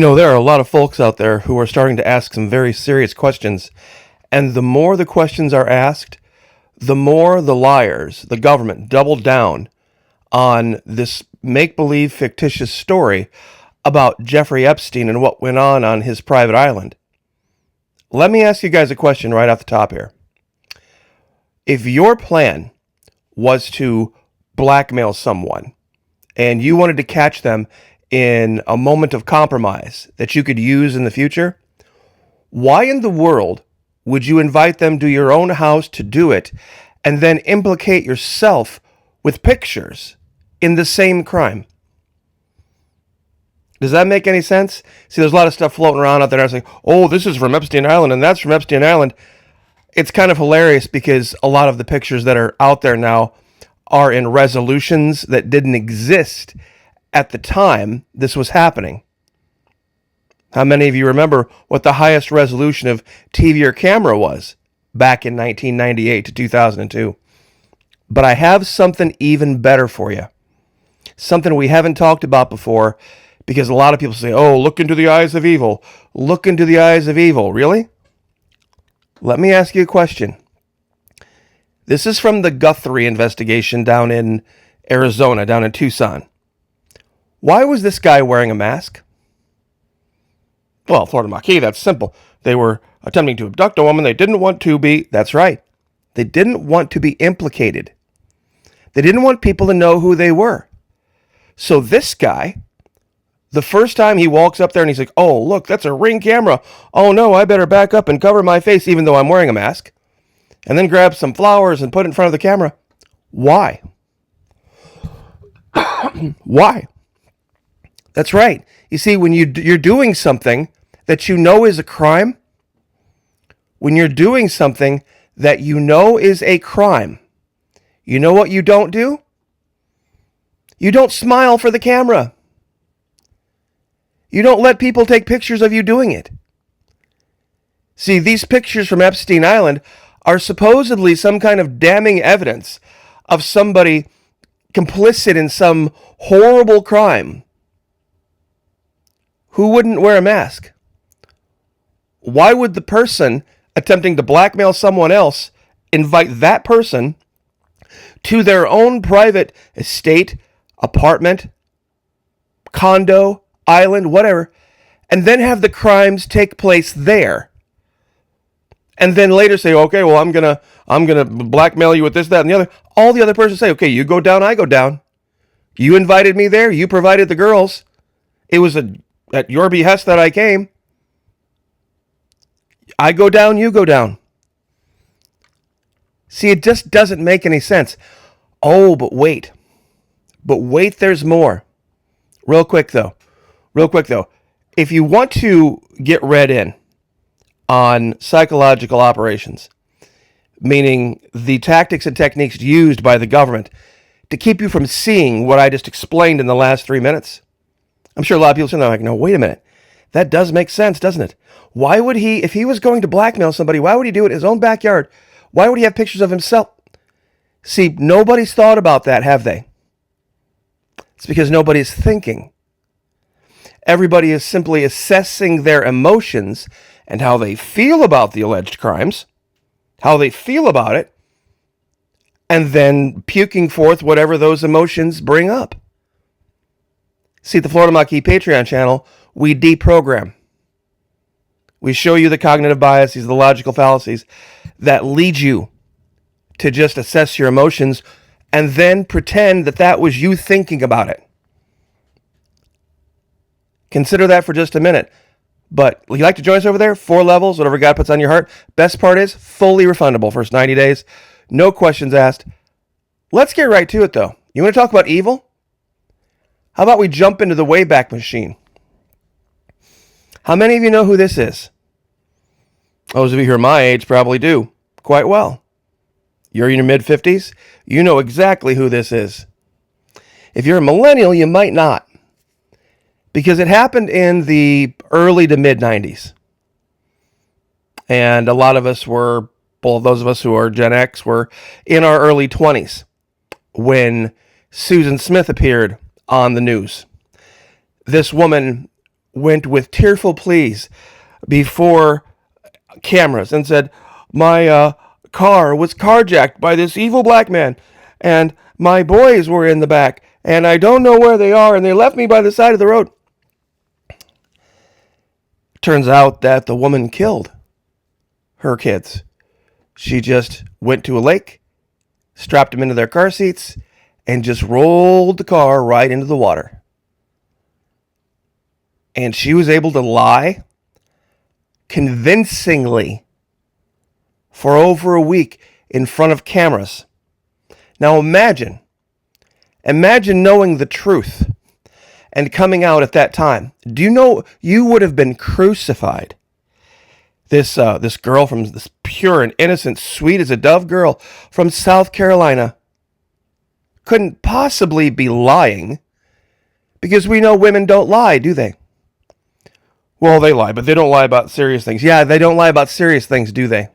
There are a lot of folks out there who are starting to ask some very serious questions. And the more the questions are asked, the more the liars, the government, double down on this make-believe fictitious story about Jeffrey Epstein and what went on his private island. Let me ask you guys a question right off the top here. If your plan was to blackmail someone and you wanted to catch them in a moment of compromise that you could use in the future, why in the world would you invite them to your own house to do it and then implicate yourself with pictures in the same crime? Does that make any sense? See, there's a lot of stuff floating around out there saying, oh, this is from Epstein Island and that's from Epstein Island. It's kind of hilarious because a lot of the pictures that are out there now are in resolutions that didn't exist at the time this was happening. How many of you remember what the highest resolution of TV or camera was back in 1998 to 2002? But I have something even better for you. Something we haven't talked about before, because a lot of people say, oh, look into the eyes of evil. Look into the eyes of evil. Really? Let me ask you a question. This is from the Guthrie investigation down in Arizona, down in Tucson. Why was this guy wearing a mask? Well, Florida Marquis, that's simple. They were attempting to abduct a woman. They didn't want to be, that's right. They didn't want to be implicated. They didn't want people to know who they were. So this guy, the first time he walks up there and he's like, oh, look, that's a Ring camera. Oh, no, I better back up and cover my face even though I'm wearing a mask. And then grab some flowers and put it in front of the camera. Why? Why? That's right. You see, when you're doing something that you know is a crime, when you're doing something that you know is a crime, you know what you don't do? You don't smile for the camera. You don't let people take pictures of you doing it. See, these pictures from Epstein Island are supposedly some kind of damning evidence of somebody complicit in some horrible crime. Who wouldn't wear a mask? Why would the person attempting to blackmail someone else invite that person to their own private estate, apartment, condo, island, whatever, and then have the crimes take place there? And then later say, okay, well, I'm gonna blackmail you with this, that, and the other. All the other persons say, okay, you go down, I go down. You invited me there. You provided the girls. It was at your behest that I came. I go down, you go down. See, it just doesn't make any sense. Oh, but wait. But wait, there's more. Real quick, though. If you want to get read in on psychological operations, meaning the tactics and techniques used by the government to keep you from seeing what I just explained in the last 3 minutes, I'm sure a lot of people say, like, no, wait a minute. That does make sense, doesn't it? Why would he, if he was going to blackmail somebody, why would he do it in his own backyard? Why would he have pictures of himself? See, nobody's thought about that, have they? It's because nobody's thinking. Everybody is simply assessing their emotions and how they feel about the alleged crimes, how they feel about it, and then puking forth whatever those emotions bring up. See, the Florida Marquis Patreon channel, we deprogram. We show you the cognitive biases, the logical fallacies that lead you to just assess your emotions and then pretend that that was you thinking about it. Consider that for just a minute. But would you like to join us over there? 4 levels, whatever God puts on your heart. Best part is fully refundable first 90 days. No questions asked. Let's get right to it, though. You want to talk about evil? How about we jump into the Wayback Machine? How many of you know who this is? Those of you who are my age probably do quite well. You're in your mid-50s, you know exactly who this is. If you're a millennial, you might not. Because it happened in the early to mid-90s. And a lot of us were, well, those of us who are Gen X were in our early 20s when Susan Smith appeared on the news. This woman went with tearful pleas before cameras and said, my car was carjacked by this evil black man, and my boys were in the back, and I don't know where they are, and they left me by the side of the road. Turns out that the woman killed her kids. She just went to a lake, strapped them into their car seats, and just rolled the car right into the water. And she was able to lie convincingly for over a week in front of cameras. Now imagine knowing the truth and coming out at that time. Do you know you would have been crucified? This girl from this pure and innocent, sweet as a dove girl from South Carolina couldn't possibly be lying, because we know women don't lie, do they? Well, they lie, but they don't lie about serious things. Yeah, they don't lie about serious things, do they?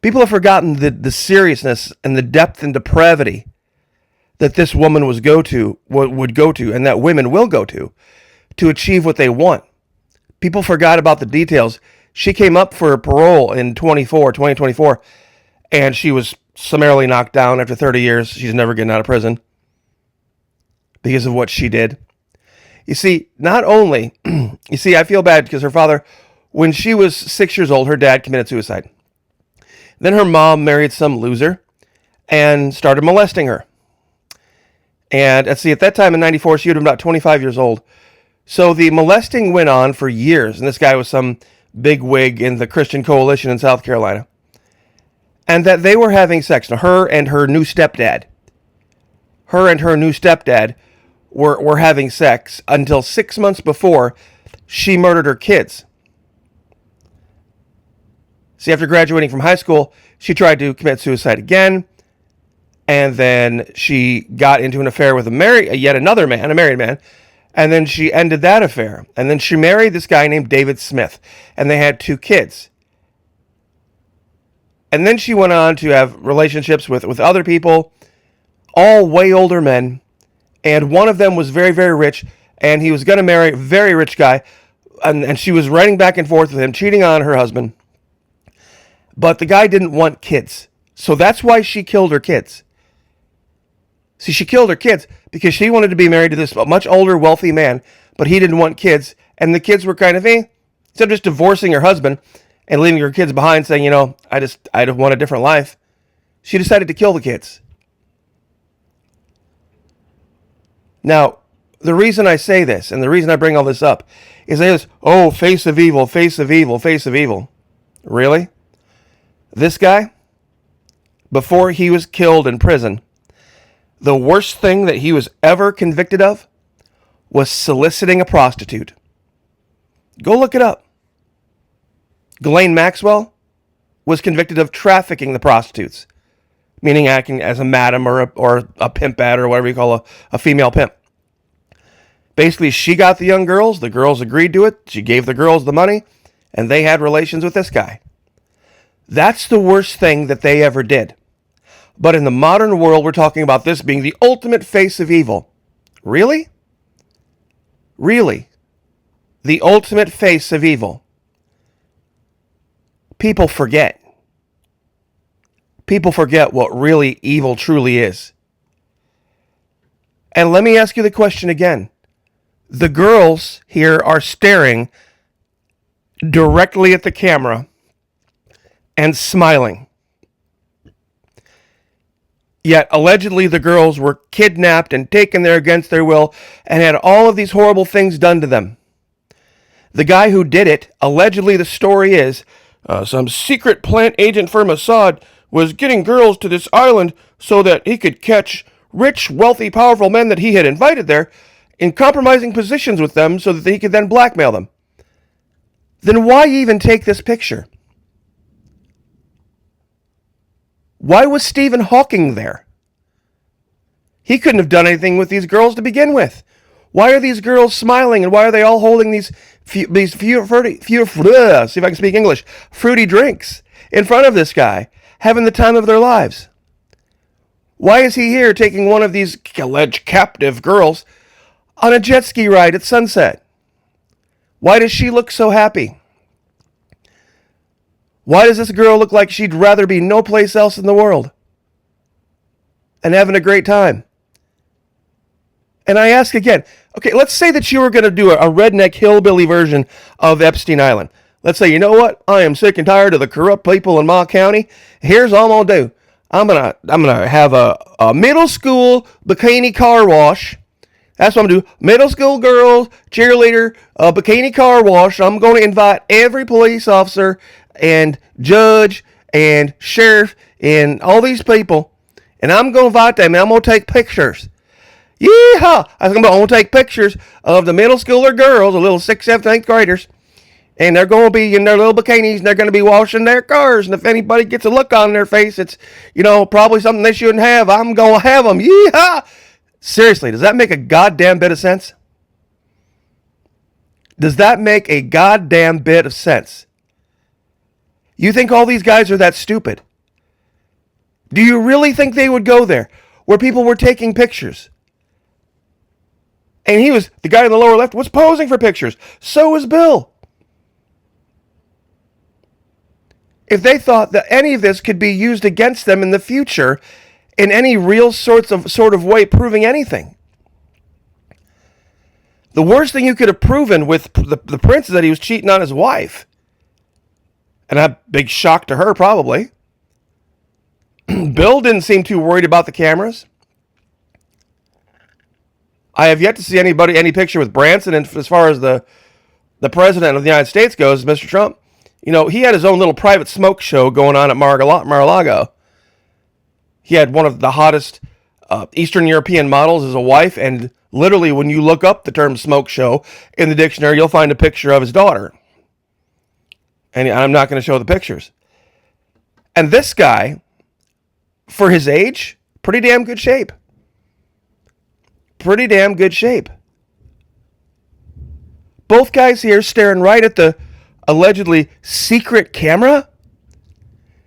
People have forgotten the seriousness and the depth and depravity that this woman would go to, and that women will go to achieve what they want. People forgot about the details. She came up for parole in 2024, and she was summarily knocked down after 30 years. She's never getting out of prison because of what she did. You see, I feel bad because her father, when she was 6 years old, her dad committed suicide. Then her mom married some loser and started molesting her. And at that time in 94, she would have been about 25 years old. So the molesting went on for years. And this guy was some big wig in the Christian Coalition in South Carolina. And that they were having sex. Now, her and her new stepdad were having sex until 6 months before she murdered her kids. See, after graduating from high school, she tried to commit suicide again. And then she got into an affair with a married man. And then she ended that affair. And then she married this guy named David Smith. And they had 2 kids. And then she went on to have relationships with other people, all way older men. And one of them was very, very rich. And he was going to marry a very rich guy. And she was writing back and forth with him, cheating on her husband. But the guy didn't want kids. So that's why she killed her kids. See, she killed her kids because she wanted to be married to this much older, wealthy man, but he didn't want kids. And the kids were kind of, instead of just divorcing her husband and leaving her kids behind saying, I just want a different life, she decided to kill the kids. Now, the reason I say this and the reason I bring all this up is face of evil, face of evil, face of evil. Really? This guy, before he was killed in prison, the worst thing that he was ever convicted of was soliciting a prostitute. Go look it up. Ghislaine Maxwell was convicted of trafficking the prostitutes, meaning acting as a madam or a pimpette or whatever you call a female pimp. Basically, she got the young girls. The girls agreed to it. She gave the girls the money, and they had relations with this guy. That's the worst thing that they ever did. But in the modern world, we're talking about this being the ultimate face of evil. Really? Really? The ultimate face of evil. People forget. People forget what really evil truly is. And let me ask you the question again. The girls here are staring directly at the camera and smiling. Yet, allegedly, the girls were kidnapped and taken there against their will and had all of these horrible things done to them. The guy who did it, allegedly the story is, some secret plant agent for Mossad was getting girls to this island so that he could catch rich, wealthy, powerful men that he had invited there in compromising positions with them so that he could then blackmail them. Then why even take this picture? Why was Stephen Hawking there? He couldn't have done anything with these girls to begin with. Why are these girls smiling, and why are they all holding these fruity drinks in front of this guy, having the time of their lives? Why is he here taking one of these alleged captive girls on a jet ski ride at sunset? Why does she look so happy? Why does this girl look like she'd rather be no place else in the world and having a great time? And I ask again, okay, let's say that you were going to do a redneck hillbilly version of Epstein Island. Let's say, you know what? I am sick and tired of the corrupt people in my county. Here's all I'm going to do. I'm gonna have a middle school bikini car wash. That's what I'm going to do. Middle school girls, cheerleader, bikini car wash. I'm going to invite every police officer and judge and sheriff and all these people. And I'm going to invite them and I'm going to take pictures. Yeehaw! I'm going to take pictures of the middle schooler girls, the little 6th, 7th, 8th graders. And they're going to be in their little bikinis and they're going to be washing their cars. And if anybody gets a look on their face, it's, probably something they shouldn't have. I'm going to have them. Yeehaw! Seriously, does that make a goddamn bit of sense? Does that make a goddamn bit of sense? You think all these guys are that stupid? Do you really think they would go there where people were taking pictures? And the guy in the lower left was posing for pictures. So was Bill. If they thought that any of this could be used against them in the future in any real sort of way proving anything. The worst thing you could have proven with the prince is that he was cheating on his wife. And a big shock to her, probably. Bill didn't seem too worried about the cameras. I have yet to see any picture with Branson, and as far as the president of the United States goes, Mr. Trump, he had his own little private smoke show going on at Mar-a-Lago. He had one of the hottest Eastern European models as a wife, and literally when you look up the term smoke show in the dictionary, you'll find a picture of his daughter. And I'm not going to show the pictures. And this guy, for his age, pretty damn good shape. Pretty damn good shape. Both guys here staring right at the allegedly secret camera?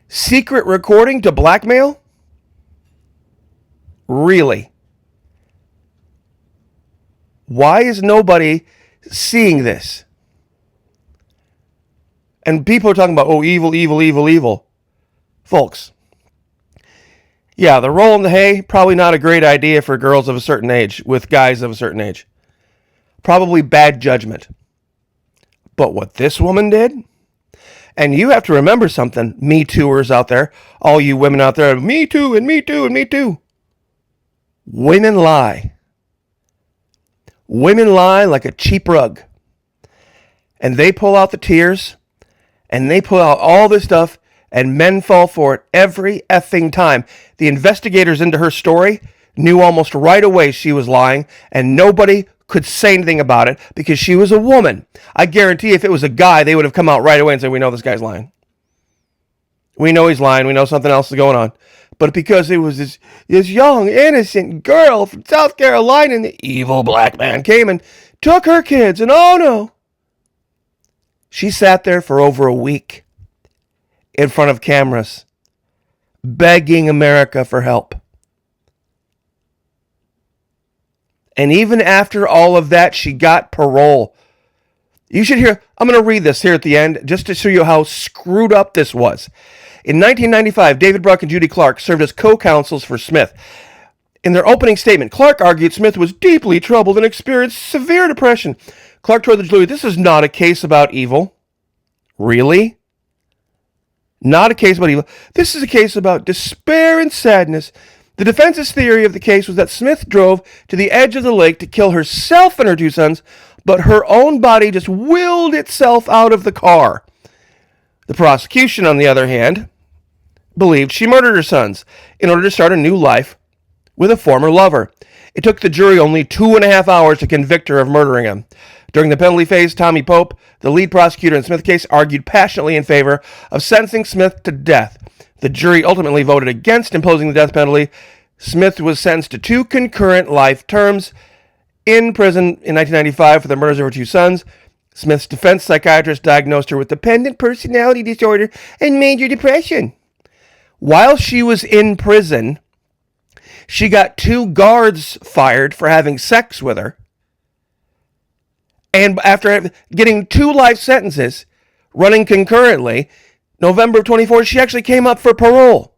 Secret recording to blackmail? Really? Why is nobody seeing this? And people are talking about, oh, evil, evil, evil, evil. Folks, yeah, the roll in the hay, probably not a great idea for girls of a certain age, with guys of a certain age. Probably bad judgment. But what this woman did, and you have to remember something, Me Tooers out there, all you women out there, me too, and me too, and me too. Women lie. Women lie like a cheap rug. And they pull out the tears, and they pull out all this stuff, and men fall for it every effing time. The investigators into her story knew almost right away she was lying, and nobody could say anything about it because she was a woman. I guarantee if it was a guy, they would have come out right away and said, we know this guy's lying. We know he's lying. We know something else is going on. But because it was this young, innocent girl from South Carolina, and the evil black man came and took her kids, and oh no. She sat there for over a week in front of cameras, begging America for help. And even after all of that, she got parole. You should hear, I'm going to read this here at the end, just to show you how screwed up this was. In 1995, David Bruck and Judy Clark served as co-counsels for Smith. In their opening statement, Clark argued Smith was deeply troubled and experienced severe depression. Clark told the jury, this is not a case about evil. Really? Not a case about evil. This is a case about despair and sadness. The defense's theory of the case was that Smith drove to the edge of the lake to kill herself and her two sons, but her own body just willed itself out of the car. The prosecution, on the other hand, believed she murdered her sons in order to start a new life with a former lover. It took the jury only 2.5 hours to convict her of murdering him. During the penalty phase, Tommy Pope, the lead prosecutor in Smith's case, argued passionately in favor of sentencing Smith to death. The jury ultimately voted against imposing the death penalty. Smith was sentenced to 2 concurrent life terms in prison in 1995 for the murders of her 2 sons. Smith's defense psychiatrist diagnosed her with dependent personality disorder and major depression. While she was in prison, she got 2 guards fired for having sex with her. And after getting 2 life sentences running concurrently, November of 24, she actually came up for parole.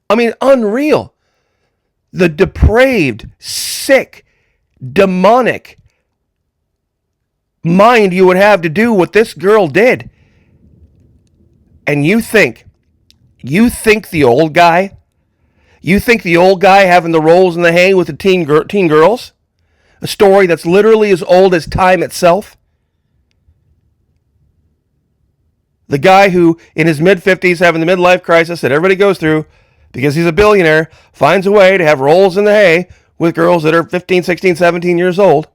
I mean, unreal. The depraved, sick, demonic mind you would have to do what this girl did. And you think the old guy, having the rolls in the hay with the teen girls, a story that's literally as old as time itself, the guy who in his mid-50s having the midlife crisis that everybody goes through because he's a billionaire, finds a way to have rolls in the hay with girls that are 15, 16, 17 years old,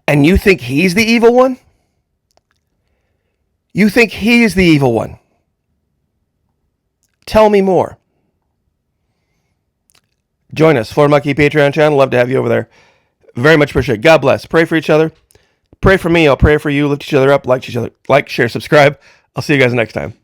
and you think he's the evil one? You think he's the evil one? Tell me more. Join us, Florida Monkey Patreon channel. Love to have you over there. Very much appreciate it. God bless. Pray for each other. Pray for me. I'll pray for you. Lift each other up. Like, share, subscribe. I'll see you guys next time.